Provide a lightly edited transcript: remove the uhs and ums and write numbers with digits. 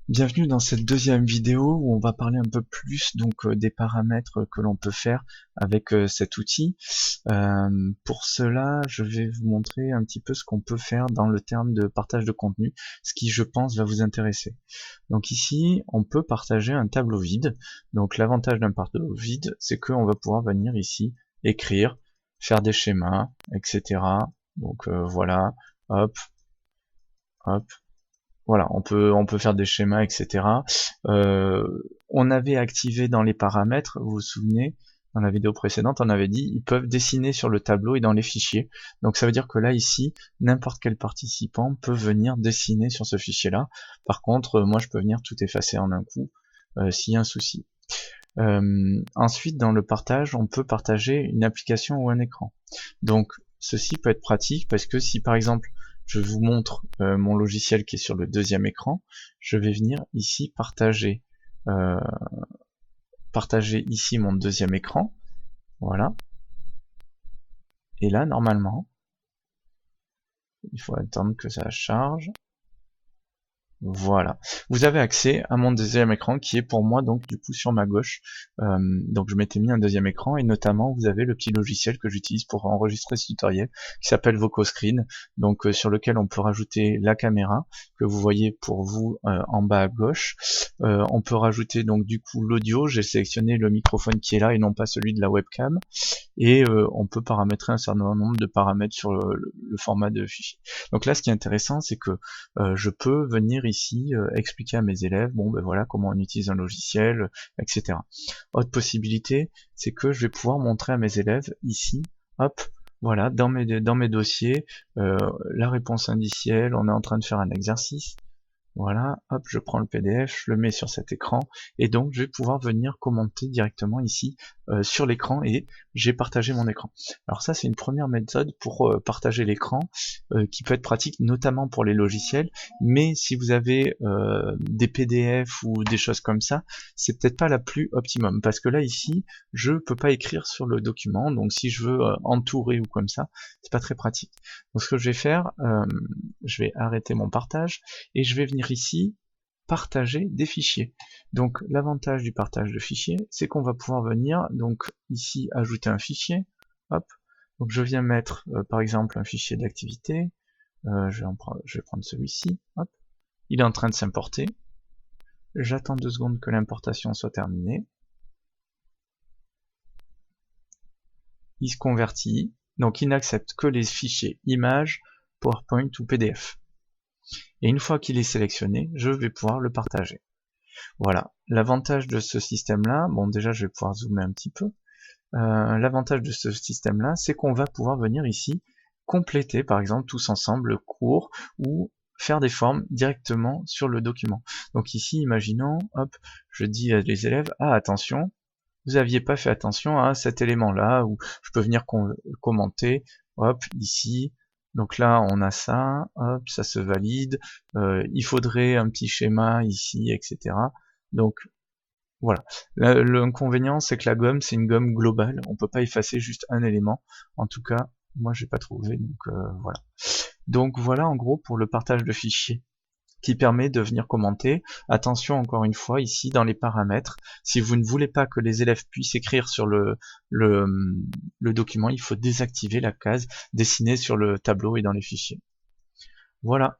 Bienvenue dans cette deuxième vidéo où on va parler un peu plus des paramètres que l'on peut faire avec cet outil. Pour cela, je vais vous montrer un petit peu ce qu'on peut faire dans le terme de partage de contenu, ce qui je pense va vous intéresser. Donc ici, on peut partager un tableau vide. Donc l'avantage d'un tableau vide, c'est qu'on va pouvoir venir ici écrire, faire des schémas, etc. Donc voilà, hop, hop. Voilà, on peut faire des schémas, etc. On avait activé dans les paramètres, vous vous souvenez, dans la vidéo précédente, on avait dit ils peuvent dessiner sur le tableau et dans les fichiers. Donc ça veut dire que là, ici, n'importe quel participant peut venir dessiner sur ce fichier-là. Par contre, moi, je peux venir tout effacer en un coup s'il y a un souci. Ensuite, dans le partage, on peut partager une application ou un écran. Donc, ceci peut être pratique parce que si par exemple je vous montre mon logiciel qui est sur le deuxième écran, je vais venir ici partager ici mon deuxième écran, voilà, et là normalement, il faut attendre que ça charge. Voilà, vous avez accès à mon deuxième écran qui est pour moi donc du coup sur ma gauche. Donc je m'étais mis un deuxième écran et notamment vous avez le petit logiciel que j'utilise pour enregistrer ce tutoriel qui s'appelle VocoScreen, donc sur lequel on peut rajouter la caméra que vous voyez pour vous en bas à gauche. On peut rajouter donc du coup l'audio, j'ai sélectionné le microphone qui est là et non pas celui de la webcam, et on peut paramétrer un certain nombre de paramètres sur le format de fichier. Donc là ce qui est intéressant c'est que je peux venir ici expliquer à mes élèves, bon ben voilà comment on utilise un logiciel, etc. Autre possibilité, c'est que je vais pouvoir montrer à mes élèves ici, hop, voilà, dans mes dossiers, la réponse indicielle, on est en train de faire un exercice. Voilà, hop, je prends le PDF, je le mets sur cet écran, et donc je vais pouvoir venir commenter directement ici sur l'écran, et j'ai partagé mon écran. Alors ça c'est une première méthode pour partager l'écran, qui peut être pratique notamment pour les logiciels, mais si vous avez des PDF ou des choses comme ça, c'est peut-être pas la plus optimum, parce que là ici, je peux pas écrire sur le document, donc si je veux entourer ou comme ça, c'est pas très pratique. Donc ce que je vais faire, je vais arrêter mon partage, et je vais venir ici partager des fichiers. Donc l'avantage du partage de fichiers, c'est qu'on va pouvoir venir donc ici ajouter un fichier. Hop. Donc je viens mettre par exemple un fichier d'activité. Je vais prendre celui-ci. Hop. Il est en train de s'importer. J'attends 2 secondes que l'importation soit terminée. Il se convertit. Donc il n'accepte que les fichiers images, PowerPoint ou PDF. Et une fois qu'il est sélectionné, je vais pouvoir le partager. Voilà, l'avantage de ce système-là, bon déjà je vais pouvoir zoomer un petit peu, l'avantage de ce système-là, c'est qu'on va pouvoir venir ici compléter par exemple tous ensemble le cours ou faire des formes directement sur le document. Donc ici, imaginons, hop, je dis à les élèves, ah attention, vous n'aviez pas fait attention à cet élément-là, ou je peux venir commenter, hop, ici. Donc là, on a ça, hop, ça se valide, il faudrait un petit schéma ici, etc. Donc voilà. L'inconvénient, c'est que la gomme, c'est une gomme globale, on peut pas effacer juste un élément. En tout cas, moi j'ai pas trouvé, donc voilà. Donc voilà en gros pour le partage de fichiers qui permet de venir commenter. Attention encore une fois ici dans les paramètres, si vous ne voulez pas que les élèves puissent écrire sur le document, il faut désactiver la case dessiner sur le tableau et dans les fichiers. Voilà.